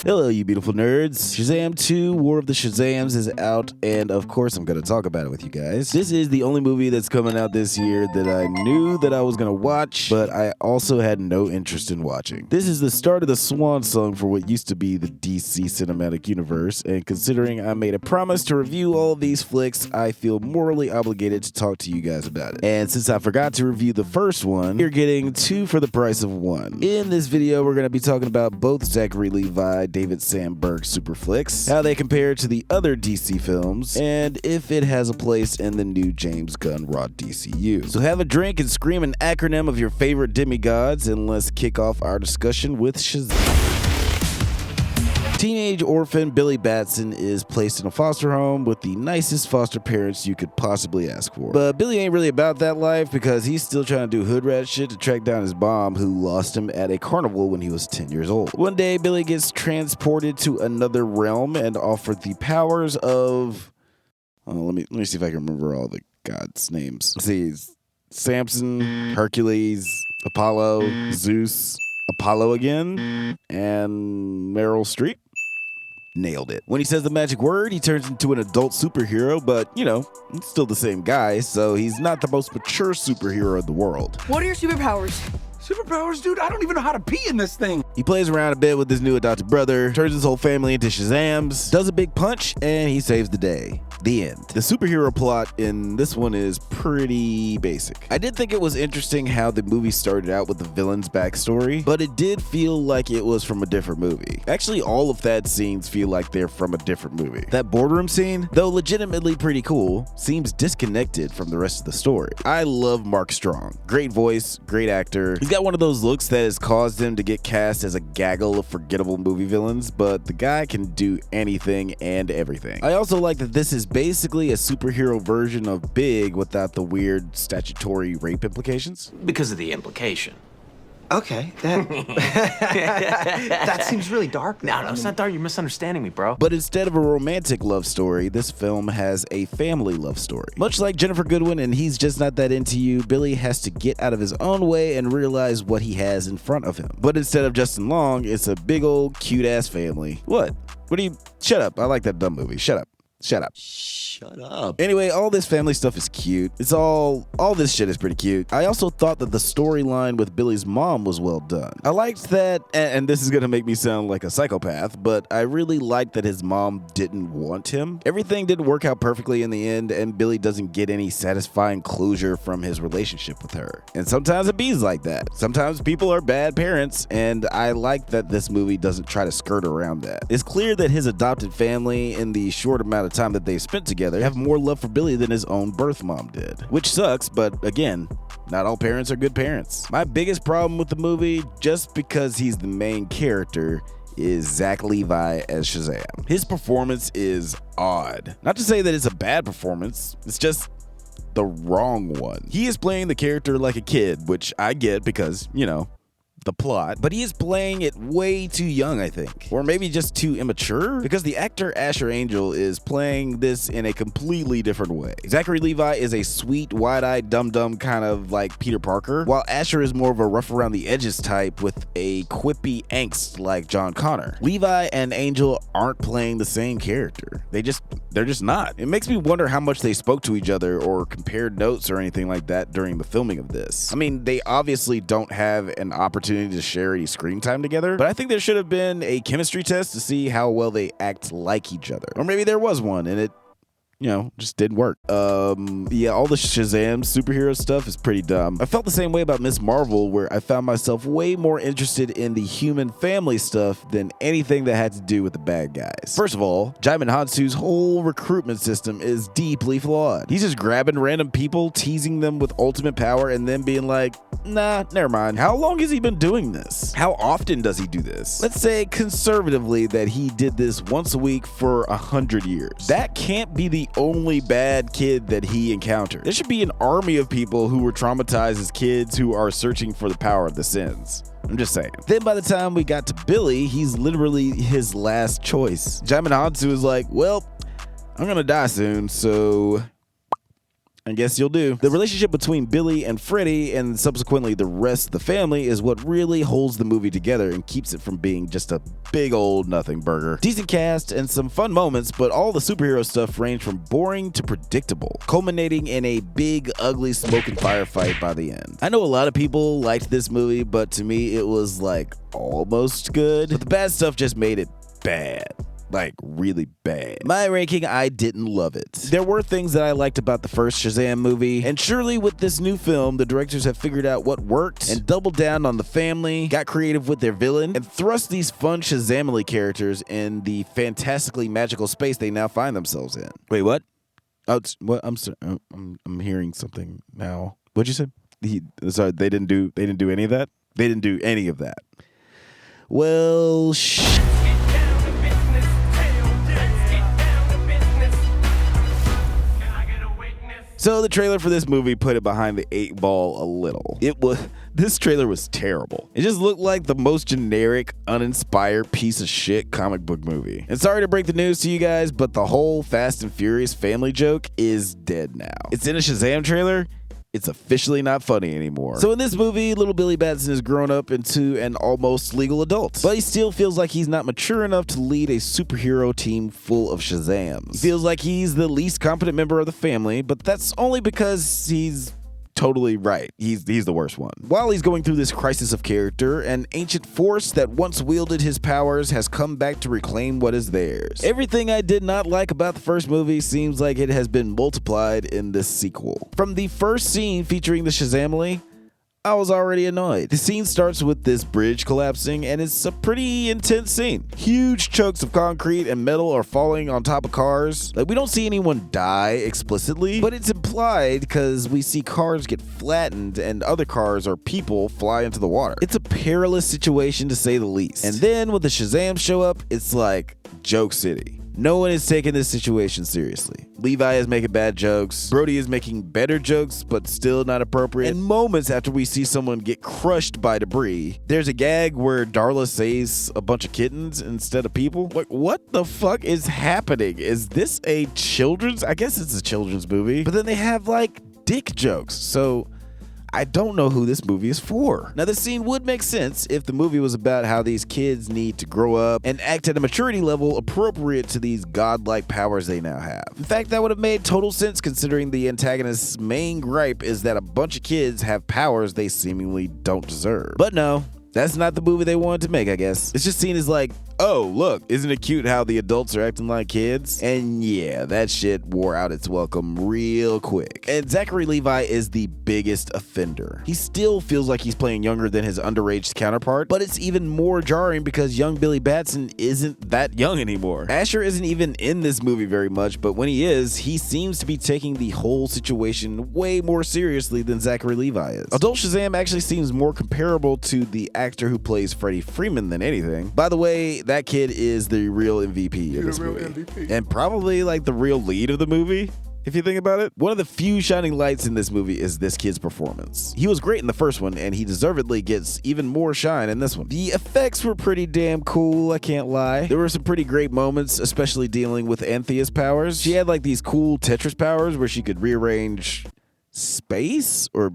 Hello, you beautiful nerds. Shazam 2, War of the Shazams is out, and of course I'm going to talk about it with you guys. This is the only movie that's coming out this year that I knew that I was going to watch, but I also had no interest in watching. This is the start of the swan song for what used to be the DC Cinematic Universe, and considering I made a promise to review all of these flicks, I feel morally obligated to talk to you guys about it. And since I forgot to review the first one, you're getting 2 for the price of 1. In this video, we're going to be talking about both Zachary Levi, David Sandberg super flicks, how they compare to the other DC films, and if it has a place in the new James Gunn raw DCU. So have a drink and scream an acronym of your favorite demigods, and let's kick off our discussion with Shazam. Teenage orphan Billy Batson is placed in a foster home with the nicest foster parents you could possibly ask for. But Billy ain't really about that life because he's still trying to do hood rat shit to track down his mom who lost him at a carnival when he was 10 years old. One day, Billy gets transported to another realm and offered the powers of... let me see if I can remember all the gods' names. Let's see. Samson, Hercules, Apollo, Zeus, Apollo again, and Meryl Streep. Nailed it. When he says the magic word, he turns into an adult superhero, but, you know, he's still the same guy, so he's not the most mature superhero in the world. What are your superpowers? Superpowers, dude? I don't even know how to pee in this thing. He plays around a bit with his new adopted brother, turns his whole family into Shazams, does a big punch, and he saves the day. The end. The superhero plot in this one is pretty basic. I did think it was interesting how the movie started out with the villain's backstory, but it did feel like it was from a different movie. Actually, all of Thad's scenes feel like they're from a different movie. That boardroom scene, though legitimately pretty cool, seems disconnected from the rest of the story. I love Mark Strong. Great voice, great actor. He's got one of those looks that has caused him to get cast as a gaggle of forgettable movie villains, but the guy can do anything and everything. I also like that this is basically a superhero version of Big without the weird statutory rape implications. Because of the implication. Okay, that seems really dark. No, it's not dark. You're misunderstanding me, bro. But instead of a romantic love story, this film has a family love story. Much like Jennifer Goodwin and He's Just Not That Into You, Billy has to get out of his own way and realize what he has in front of him. But instead of Justin Long, it's a big old cute-ass family. What do you... Shut up. I like that dumb movie. Shut up. Shut up. Shut up. Anyway, all this family stuff is cute. It's all this shit is pretty cute. I also thought that the storyline with Billy's mom was well done. I liked that, and this is gonna make me sound like a psychopath, but I really liked that his mom didn't want him. Everything didn't work out perfectly in the end, and Billy doesn't get any satisfying closure from his relationship with her. And sometimes it bees like that. Sometimes people are bad parents, and I like that this movie doesn't try to skirt around that. It's clear that his adopted family, in the short amount of time that they spent together, have more love for Billy than his own birth mom did. Which sucks, but again, not all parents are good parents. My biggest problem with the movie, just because he's the main character, is Zach Levi as Shazam. His performance is odd. Not to say that it's a bad performance, it's just the wrong one. He is playing the character like a kid, which I get because, you know, the plot, but he is playing it way too young, I think. Or maybe just too immature, because the actor Asher Angel is playing this in a completely different way. Zachary Levi is a sweet, wide-eyed, dumb kind of like Peter Parker, while Asher is more of a rough around the edges type with a quippy angst like John Connor. Levi and Angel aren't playing the same character. They're just not. It makes me wonder how much they spoke to each other or compared notes or anything like that during the filming of this. I mean, they obviously don't have an opportunity to share any screen time together, but I think there should have been a chemistry test to see how well they act like each other. Or maybe there was one and it, you know, just didn't work. Yeah, all the Shazam superhero stuff is pretty dumb. I felt the same way about Ms. Marvel, where I found myself way more interested in the human family stuff than anything that had to do with the bad guys. First of all, Jaimin Hansu's whole recruitment system is deeply flawed. He's just grabbing random people, teasing them with ultimate power, and then being like, nah, never mind. How long has he been doing this? How often does he do this? Let's say conservatively that he did this once a week for 100 years. That can't be the only bad kid that he encountered. There should be an army of people who were traumatized as kids who are searching for the power of the sins. I'm just saying. Then by the time we got to Billy, he's literally his last choice. Jaimin Hansu is like, well, I'm gonna die soon, so I guess you'll do. The relationship between Billy and Freddy and subsequently the rest of the family is what really holds the movie together and keeps it from being just a big old nothing burger. Decent cast and some fun moments, but all the superhero stuff ranged from boring to predictable, culminating in a big, ugly, smoking firefight by the end. I know a lot of people liked this movie, but to me it was like almost good. But the bad stuff just made it bad. Like, really bad. My ranking, I didn't love it. There were things that I liked about the first Shazam movie, and surely with this new film, the directors have figured out what worked and doubled down on the family, got creative with their villain, and thrust these fun Shazamily characters in the fantastically magical space they now find themselves in. Wait, what? Oh, what? I'm sorry. I'm hearing something now. What'd you say? Sorry, they didn't do any of that? They didn't do any of that. Well, So the trailer for this movie put it behind the 8 ball a little. This trailer was terrible. It just looked like the most generic, uninspired piece of shit comic book movie. And sorry to break the news to you guys, but the whole Fast and Furious family joke is dead now. It's in a Shazam trailer. It's officially not funny anymore. So in this movie, little Billy Batson has grown up into an almost legal adult, but he still feels like he's not mature enough to lead a superhero team full of Shazams. He feels like he's the least competent member of the family, but that's only because he's totally right. He's the worst one. While he's going through this crisis of character, an ancient force that once wielded his powers has come back to reclaim what is theirs. Everything I did not like about the first movie seems like it has been multiplied in this sequel. From the first scene featuring the Shazamily, I was already annoyed. The scene starts with this bridge collapsing, and it's a pretty intense scene. Huge chunks of concrete and metal are falling on top of cars. Like, we don't see anyone die explicitly, but it's implied because we see cars get flattened and other cars or people fly into the water. It's a perilous situation to say the least. And then when the Shazam show up, it's like joke city. No one is taking this situation seriously. Levi is making bad jokes. Brody is making better jokes, but still not appropriate. And moments after we see someone get crushed by debris, there's a gag where Darla saves a bunch of kittens instead of people. Like, what the fuck is happening? Is this a children's? I guess it's a children's movie. But then they have like dick jokes. So I don't know who this movie is for. Now, this scene would make sense if the movie was about how these kids need to grow up and act at a maturity level appropriate to these godlike powers they now have. In fact, that would have made total sense considering the antagonist's main gripe is that a bunch of kids have powers they seemingly don't deserve. But no, that's not the movie they wanted to make, I guess. It's just seen as like, oh, look, isn't it cute how the adults are acting like kids? And yeah, that shit wore out its welcome real quick. And Zachary Levi is the biggest offender. He still feels like he's playing younger than his underage counterpart, but it's even more jarring because young Billy Batson isn't that young anymore. Asher isn't even in this movie very much, but when he is, he seems to be taking the whole situation way more seriously than Zachary Levi is. Adult Shazam actually seems more comparable to the actor who plays Freddie Freeman than anything. By the way, that kid is the real MVP of this movie. MVP. And probably like the real lead of the movie, if you think about it. One of the few shining lights in this movie is this kid's performance. He was great in the first one, and he deservedly gets even more shine in this one. The effects were pretty damn cool, I can't lie. There were some pretty great moments, especially dealing with Anthea's powers. She had like these cool Tetris powers where she could rearrange space or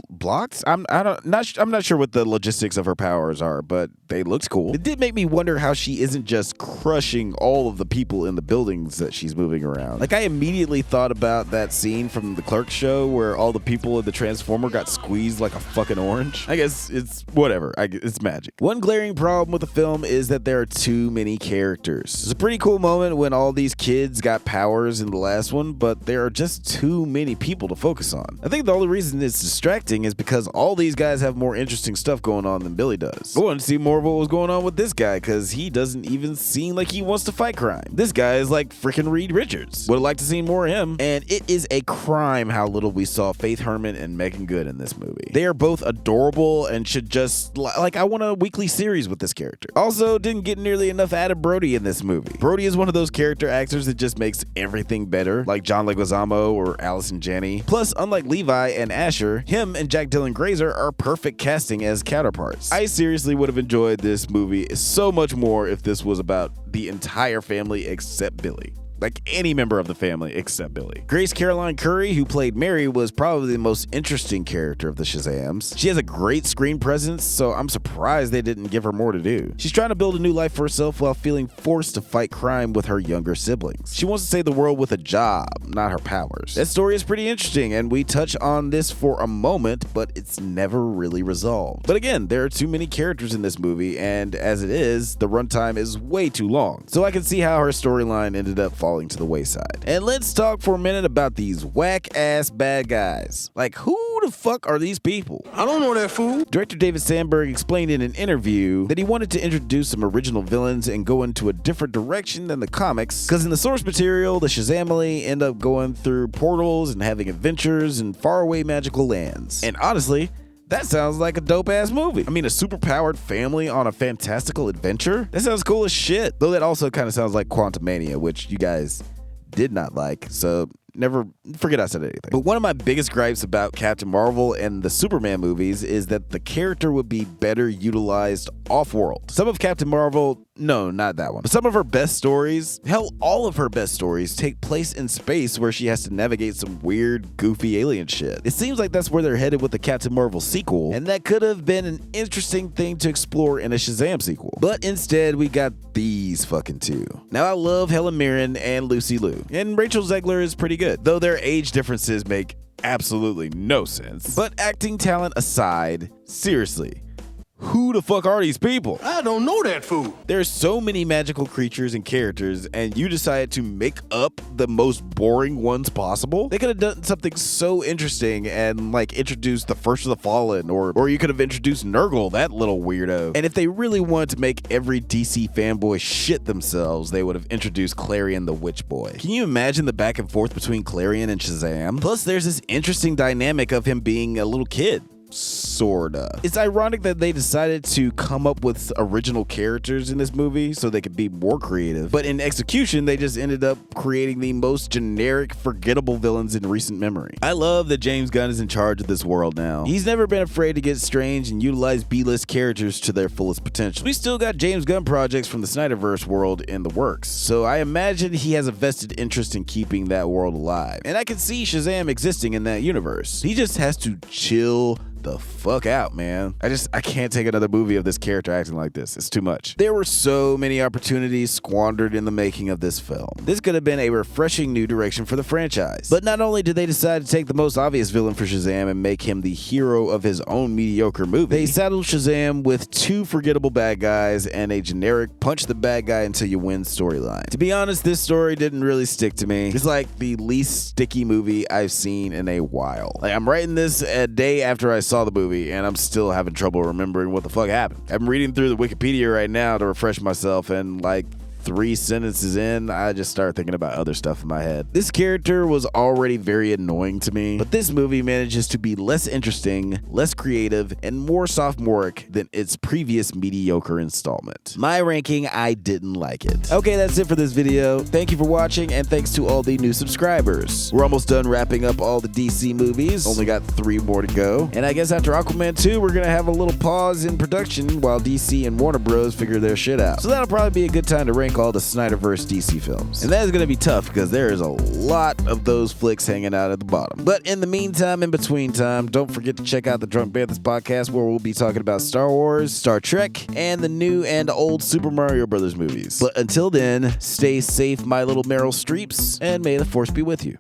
blocks. I'm not sure what the logistics of her powers are, but they looked cool. It did make me wonder how she isn't just crushing all of the people in the buildings that she's moving around. Like, I immediately thought about that scene from the Clerks show where all the people in the Transformer got squeezed like a fucking orange. I guess it's whatever. It's magic. One glaring problem with the film is that there are too many characters. It's a pretty cool moment when all these kids got powers in the last one, but there are just too many people to focus on. I think the only reason it's distracting is because all these guys have more interesting stuff going on than Billy does. I wanted to see more of what was going on with this guy because he doesn't even seem like he wants to fight crime. This guy is like freaking Reed Richards. Would have liked to see more of him. And it is a crime how little we saw Faith Herman and Megan Good in this movie. They are both adorable and should just, like, I want a weekly series with this character. Also, didn't get nearly enough out of Brody in this movie. Brody is one of those character actors that just makes everything better, like John Leguizamo or Allison Janney. Plus, unlike Levi and Asher, him and Jack Dylan Grazer are perfect casting as counterparts. I seriously would have enjoyed this movie so much more if this was about the entire family except Billy. like any member of the family except Billy. Grace Caroline Curry, who played Mary, was probably the most interesting character of the Shazams. She has a great screen presence, so I'm surprised they didn't give her more to do. She's trying to build a new life for herself while feeling forced to fight crime with her younger siblings. She wants to save the world with a job, not her powers. That story is pretty interesting, and we touch on this for a moment, but it's never really resolved. But again, there are too many characters in this movie, and as it is, the runtime is way too long. So I can see how her storyline ended up falling to the wayside. And let's talk for a minute about these whack-ass bad guys. Like, who the fuck are these people? I don't know that fool. Director David Sandberg explained in an interview that he wanted to introduce some original villains and go into a different direction than the comics, because in the source material, the Shazamily end up going through portals and having adventures in faraway magical lands. And honestly, that sounds like a dope-ass movie. I mean, a superpowered family on a fantastical adventure? That sounds cool as shit. Though that also kind of sounds like Quantumania, which you guys did not like, so never forget I said anything. But one of my biggest gripes about Captain Marvel and the Superman movies is that the character would be better utilized off-world. Some of Captain Marvel, no, not that one, but some of her best stories, hell, all of her best stories take place in space where she has to navigate some weird, goofy alien shit. It seems like that's where they're headed with the Captain Marvel sequel, and that could have been an interesting thing to explore in a Shazam sequel. But instead, we got these fucking two. Now, I love Helen Mirren and Lucy Liu, and Rachel Zegler is pretty good, though their age differences make absolutely no sense. But acting talent aside, seriously, who the fuck are these people? I don't know that fool. There's so many magical creatures and characters, and you decided to make up the most boring ones possible? They could have done something so interesting and like introduced the First of the Fallen, or you could have introduced Nurgle, that little weirdo. And if they really wanted to make every DC fanboy shit themselves, they would have introduced Clarion the Witch Boy. Can you imagine the back and forth between Clarion and Shazam? Plus, there's this interesting dynamic of him being a little kid. Sorta. It's ironic that they decided to come up with original characters in this movie so they could be more creative, but in execution, they just ended up creating the most generic, forgettable villains in recent memory. I love that James Gunn is in charge of this world now. He's never been afraid to get strange and utilize B-list characters to their fullest potential. We still got James Gunn projects from the Snyderverse world in the works, so I imagine he has a vested interest in keeping that world alive. And I can see Shazam existing in that universe. He just has to chill the fuck out, man. I can't take another movie of this character acting like this. It's too much. There were so many opportunities squandered in the making of this film. This could have been a refreshing new direction for the franchise. But not only did they decide to take the most obvious villain for Shazam and make him the hero of his own mediocre movie, they saddled Shazam with two forgettable bad guys and a generic punch the bad guy until you win storyline. To be honest, this story didn't really stick to me. It's like the least sticky movie I've seen in a while. Like, I'm writing this a day after I saw the movie, and I'm still having trouble remembering what the fuck happened. I'm reading through the Wikipedia right now to refresh myself, and like 3 sentences in, I just start thinking about other stuff in my head. This character was already very annoying to me, but this movie manages to be less interesting, less creative, and more sophomoric than its previous mediocre installment. My ranking, I didn't like it. Okay, that's it for this video. Thank you for watching, and thanks to all the new subscribers. We're almost done wrapping up all the DC movies. Only got 3 more to go. And I guess after Aquaman 2, we're gonna have a little pause in production while DC and Warner Bros. Figure their shit out. So that'll probably be a good time to rank all the Snyderverse DC films. And that is going to be tough because there is a lot of those flicks hanging out at the bottom. But in the meantime, in between time, don't forget to check out the Drunk Banthas podcast, where we'll be talking about Star Wars, Star Trek, and the new and old Super Mario Brothers movies. But until then, stay safe, my little Meryl Streeps, and may the Force be with you.